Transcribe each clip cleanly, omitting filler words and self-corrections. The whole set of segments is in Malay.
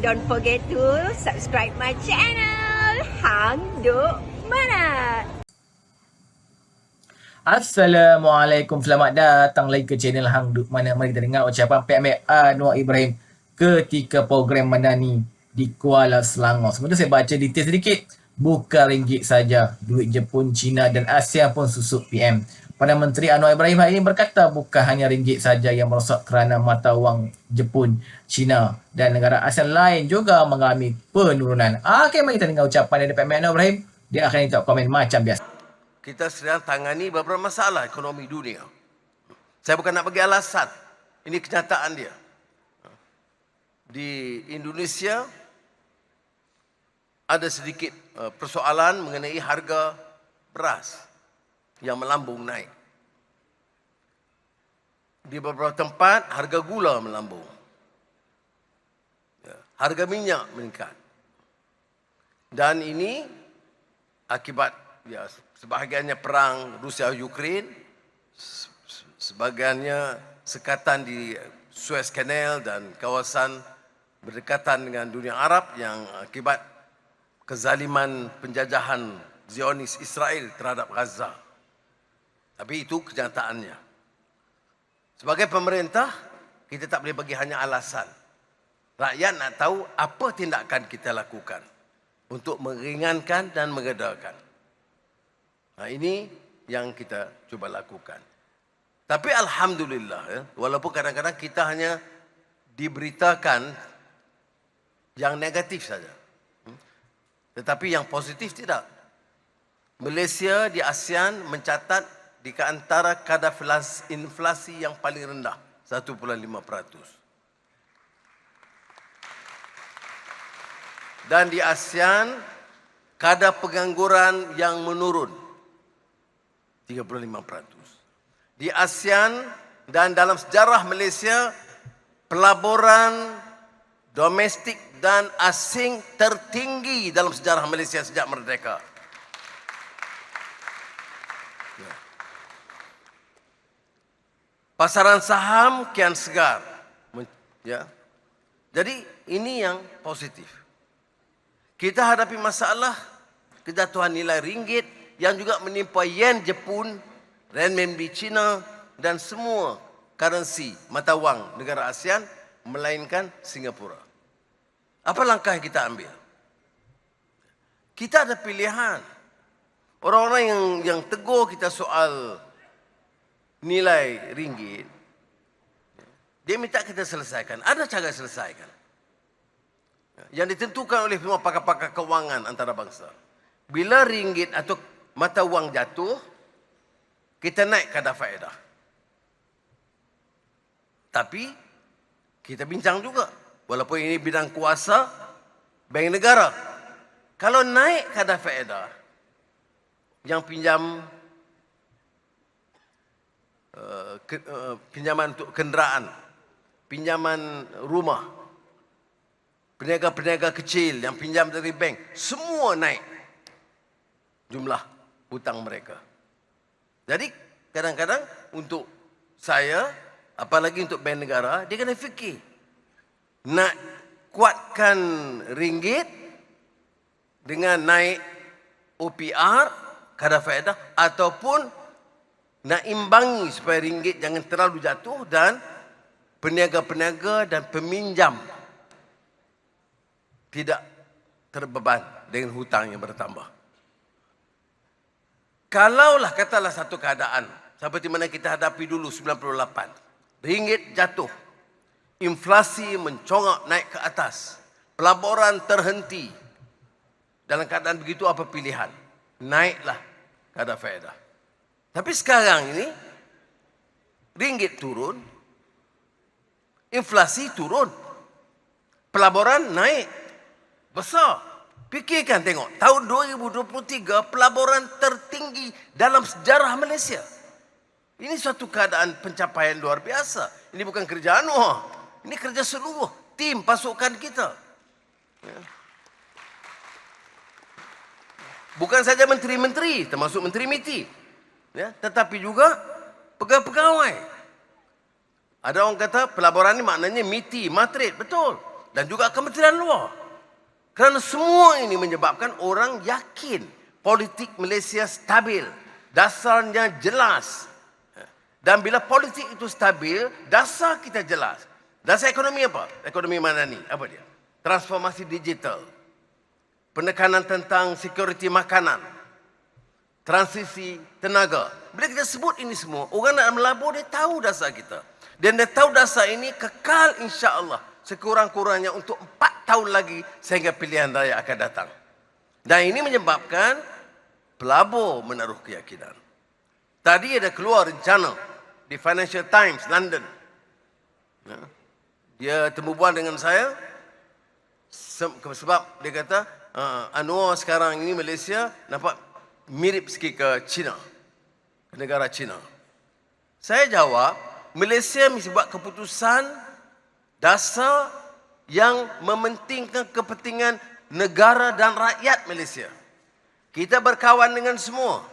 don't forget to subscribe my channel. Hang Duk Mana. Assalamualaikum, selamat datang lagi ke channel Hang Duk Mana. Mari kita dengar ucapan Pak Ahmed Anwar Ibrahim ketika program Madani di Kuala Selangor. Sebentar saya baca detail sedikit. Bukan ringgit saja, duit Jepun, China dan Asia pun susuk PM. Perdana Menteri Anwar Ibrahim hari ini berkata bukan hanya ringgit saja yang merosak kerana mata wang Jepun, China dan negara ASEAN lain juga mengalami penurunan. Okey, mari kita dengar ucapan dari Pak Ahmed Anwar Ibrahim. Dia akan minta komen macam biasa. Kita sedang tangani beberapa masalah ekonomi dunia. Saya bukan nak bagi alasan. Ini kenyataan dia. Di Indonesia ada sedikit persoalan mengenai harga beras yang melambung naik. Di beberapa tempat harga gula melambung. Harga minyak meningkat. Dan ini akibat sebahagiannya perang Rusia-Ukraine, sebahagiannya sekatan di Suez Canal dan kawasan berdekatan dengan dunia Arab yang akibat kezaliman penjajahan Zionis Israel terhadap Gaza. Tapi itu kenyataannya. Sebagai pemerintah, kita tak boleh bagi hanya alasan. Rakyat nak tahu apa tindakan kita lakukan untuk meringankan dan mengedarkan. Nah, ini yang kita cuba lakukan. Tapi alhamdulillah, walaupun kadang-kadang kita hanya diberitakan yang negatif saja. Tetapi yang positif tidak. Malaysia di ASEAN mencatat di antara kadar inflasi yang paling rendah, 1.5%. Dan di ASEAN, kadar pengangguran yang menurun, 35%. Di ASEAN dan dalam sejarah Malaysia, pelaburan domestik dan asing tertinggi dalam sejarah Malaysia sejak merdeka. Pasaran saham kian segar. Jadi ini yang positif. Kita hadapi masalah kejatuhan nilai ringgit yang juga menimpa yen Jepun, renminbi China dan semua currency mata wang negara ASEAN melainkan Singapura. Apa langkah yang kita ambil? Kita ada pilihan. Orang-orang yang tegur kita soal nilai ringgit, dia minta kita selesaikan. Ada cara selesaikan. Yang ditentukan oleh semua pakar-pakar kewangan antarabangsa. Bila ringgit atau mata wang jatuh, kita naik kadar faedah. Tapi kita bincang juga, walaupun ini bidang kuasa bank negara. Kalau naik kadar faedah, yang pinjaman untuk kenderaan, pinjaman rumah, peniaga-peniaga kecil yang pinjam dari bank, semua naik jumlah hutang mereka. Jadi kadang-kadang untuk saya, apalagi untuk bank negara, dia kena fikir nak kuatkan ringgit dengan naik OPR, kadar faedah, ataupun nak imbangi supaya ringgit jangan terlalu jatuh dan peniaga-peniaga dan peminjam tidak terbeban dengan hutang yang bertambah. Kalaulah katalah satu keadaan seperti mana kita hadapi dulu 98, ringgit jatuh, inflasi mencongak naik ke atas, pelaburan terhenti. Dalam keadaan begitu apa pilihan? Naiklah kadar faedah. Tapi sekarang ini ringgit turun, inflasi turun, pelaburan naik besar. Fikirkan tengok, tahun 2023 pelaburan tertinggi dalam sejarah Malaysia. Ini suatu keadaan pencapaian luar biasa. Ini bukan kerja Anwar, ini kerja seluruh tim pasukan kita. Bukan saja menteri-menteri, termasuk menteri MITI, tetapi juga pegawai-pegawai. Ada orang kata pelaburan ini maknanya MITI, matret, betul. dan juga Kementerian Luar. Kerana semua ini menyebabkan orang yakin politik Malaysia stabil, dasarnya jelas. Dan bila politik itu stabil, dasar kita jelas. Dasar ekonomi apa? Ekonomi madani. Apa dia? Transformasi digital. Penekanan tentang security makanan. Transisi tenaga. Bila kita sebut ini semua, orang nak melabur dia tahu dasar kita. Dan dia tahu dasar ini kekal insya-Allah sekurang-kurangnya untuk 4 tahun lagi sehingga pilihan raya akan datang. Dan ini menyebabkan pelabur menaruh keyakinan. Tadi ada keluar rencana di Financial Times London. Dia temubual dengan saya sebab dia kata Anwar sekarang ini Malaysia nampak mirip sikit ke China, ke negara China. Saya jawab, Malaysia mesti buat keputusan dasar yang mementingkan kepentingan negara dan rakyat Malaysia. Kita berkawan dengan semua.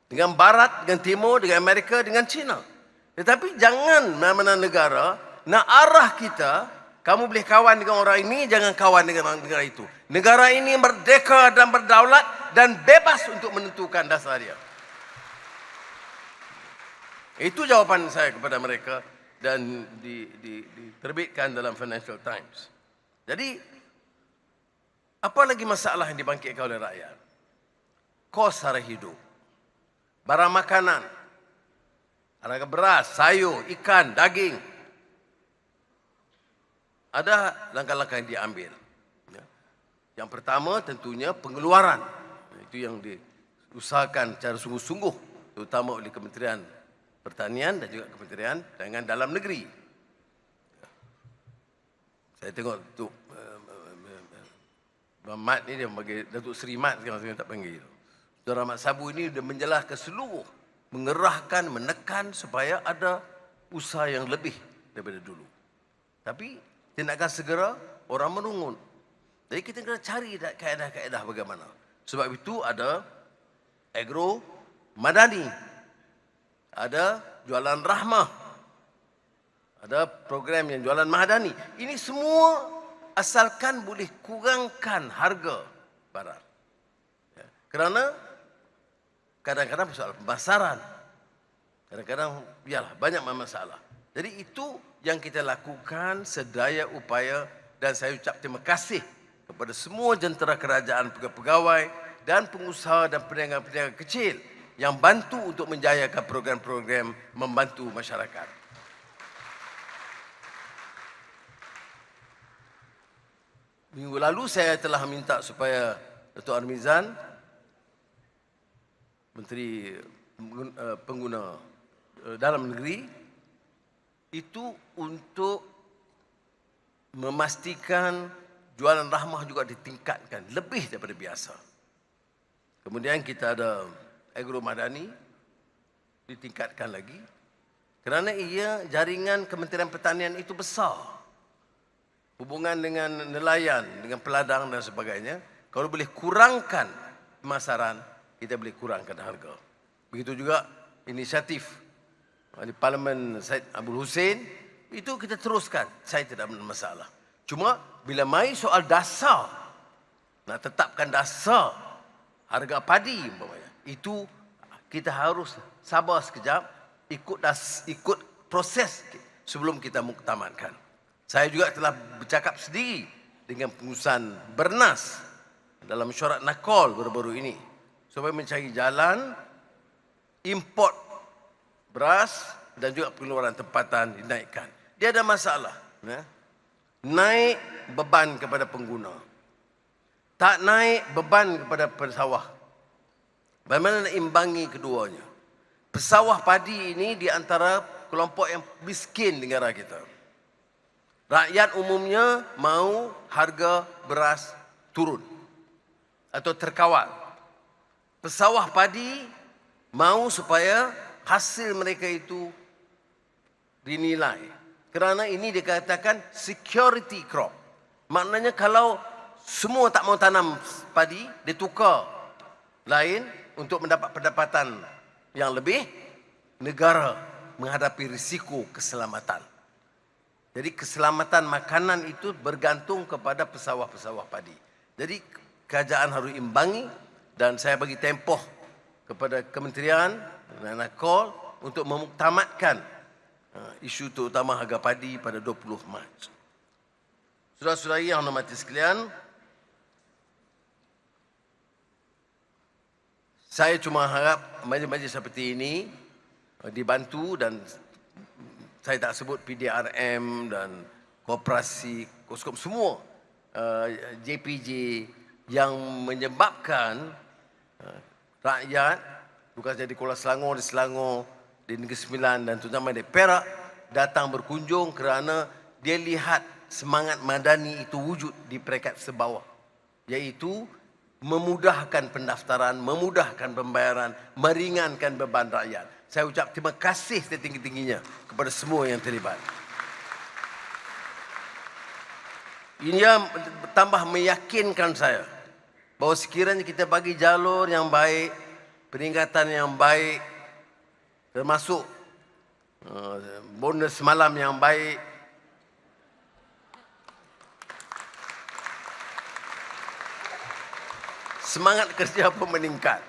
Dengan Barat, dengan Timur, dengan Amerika, dengan China. Tetapi jangan mana-mana negara nak arah kita, kamu boleh kawan dengan orang ini, jangan kawan dengan negara itu. Negara ini merdeka dan berdaulat dan bebas untuk menentukan dasar dia. Itu jawapan saya kepada mereka dan diterbitkan dalam Financial Times. Jadi, apa lagi masalah yang dibangkitkan oleh rakyat? Kos sara hidup, barang makanan, harga beras, sayur, ikan, daging. Ada langkah-langkah yang diambil. Yang pertama tentunya pengeluaran. Itu yang diusahakan secara sungguh-sungguh, terutama oleh Kementerian Pertanian dan juga Kementerian Dagangan Dalam Negeri. Saya tengok Datuk Mat ni dia bagi Datuk Seri Mat sekarang saya tak panggil. Saudara Mat Sabu ini sudah menjelaskan seluruh, mengerahkan, menekan supaya ada usaha yang lebih daripada dulu. Tapi tindakan segera orang menurun. Jadi kita kena cari kaedah-kaedah bagaimana. Sebab itu ada agro madani, ada jualan rahmah, ada program yang jualan madani. Ini semua asalkan boleh kurangkan harga barang. Ya. Kerana kadang-kadang soal pemasaran, kadang-kadang biarlah banyak masalah. Jadi itu yang kita lakukan sedaya upaya dan saya ucap terima kasih kepada semua jentera kerajaan, pegawai dan pengusaha dan peniaga-peniaga kecil yang bantu untuk menjayakan program-program membantu masyarakat. Minggu lalu saya telah minta supaya Datuk Armizan, Menteri Pengguna Dalam Negeri, itu untuk memastikan jualan rahmah juga ditingkatkan lebih daripada biasa. Kemudian kita ada agro madani ditingkatkan lagi kerana ia jaringan Kementerian Pertanian itu besar. Hubungan dengan nelayan, dengan peladang dan sebagainya. Kalau boleh kurangkan pemasaran, kita boleh kurangkan harga. Begitu juga inisiatif di Parlimen Syed Abdul Hussein, itu kita teruskan. Saya tidak ada masalah. Cuma bila mai soal dasar, nak tetapkan dasar harga padi, itu kita harus sabar sekejap, ikut proses sebelum kita muktamadkan. Saya juga telah bercakap sendiri dengan pengurusan Bernas dalam mesyuarat Nakol baru-baru ini supaya mencari jalan import beras dan juga pengeluaran tempatan dinaikkan. Dia ada masalah. Naik beban kepada pengguna. Tak naik beban kepada pesawah. Bagaimana nak imbangi keduanya? Pesawah padi ini di antara kelompok yang miskin di negara kita. Rakyat umumnya mahu harga beras turun atau terkawal. Pesawah padi mahu supaya hasil mereka itu dinilai. Kerana ini dikatakan security crop. Maknanya kalau semua tak mau tanam padi, dia tukar lain untuk mendapat pendapatan yang lebih, negara menghadapi risiko keselamatan. Jadi keselamatan makanan itu bergantung kepada pesawah-pesawah padi. Jadi kerajaan harus imbangi, dan saya bagi tempoh kepada kementerian dan Akol untuk memuktamadkan isu terutama harga padi pada 20 Mac. Saudara-saudari yang hormati sekalian, saya cuma harap majlis-majlis seperti ini dibantu, dan saya tak sebut PDRM dan koperasi, Koskom, semua JPJ yang menyebabkan rakyat bukan saja di Kuala Selangor, di Selangor, di Negeri Sembilan dan terutama di Perak datang berkunjung kerana dia lihat semangat madani itu wujud di peringkat sebawah, iaitu memudahkan pendaftaran, memudahkan pembayaran, meringankan beban rakyat. Saya ucap terima kasih setinggi-tingginya kepada semua yang terlibat. Ini tambah meyakinkan saya bahawa sekiranya kita bagi jalur yang baik, peringatan yang baik, termasuk bonus malam yang baik, semangat kerja pun meningkat.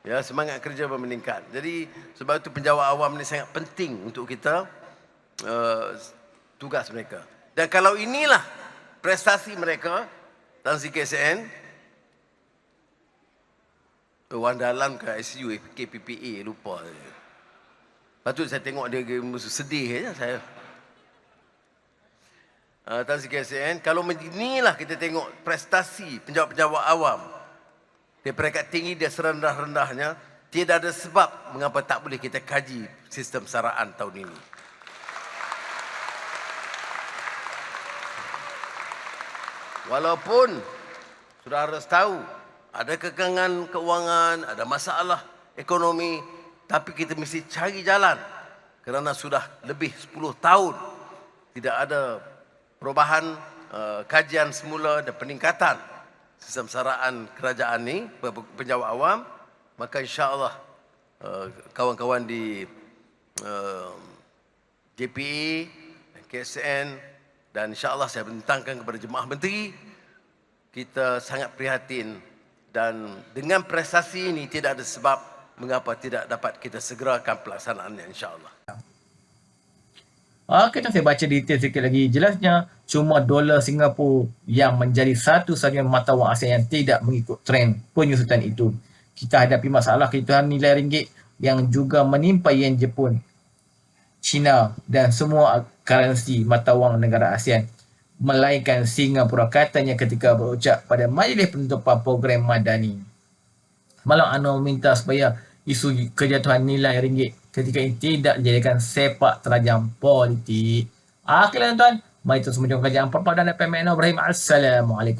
Ya, semangat kerja pun meningkat. Jadi sebab itu penjawat awam ini sangat penting untuk kita, tugas mereka. Dan kalau inilah prestasi mereka dalam KSN, Wan Dalam ke ICU KPPA, lupa. Patut saya tengok dia musuh sedih je saya. Tan Sri KSN, kalau inilah kita tengok prestasi penjawat-penjawat awam di peringkat tinggi dia serendah-rendahnya, tidak ada sebab mengapa tak boleh kita kaji sistem saraan tahun ini. Walaupun sudah harus tahu ada kekangan keuangan, ada masalah ekonomi, tapi kita mesti cari jalan kerana sudah lebih 10 tahun tidak ada perubahan kajian semula dan peningkatan sistem saraan kerajaan ni, penjawat awam, maka insya-Allah kawan-kawan di JPA, KSN, dan insya-Allah saya bentangkan kepada jemaah menteri, kita sangat prihatin, dan dengan prestasi ini tidak ada sebab mengapa tidak dapat kita segerakan pelaksanaannya, insya-Allah. Kita saya baca detail sikit lagi. Jelasnya cuma dolar Singapura yang menjadi satu-satunya mata wang ASEAN yang tidak mengikut trend penyusutan itu. Kita hadapi masalah kehidupan nilai ringgit yang juga menimpa yen Jepun, China dan semua currency mata wang negara ASEAN, melainkan Singapura, katanya ketika berucap pada majlis penutupan program Madani. Malam Anwar meminta supaya isu kejatuhan nilai ringgit ketika ini tidak dijadikan sepak terjang politik. Akhirnya tuan, mari terus menjumpa kajian perpaduan dan PMN Ibrahim. Assalamualaikum.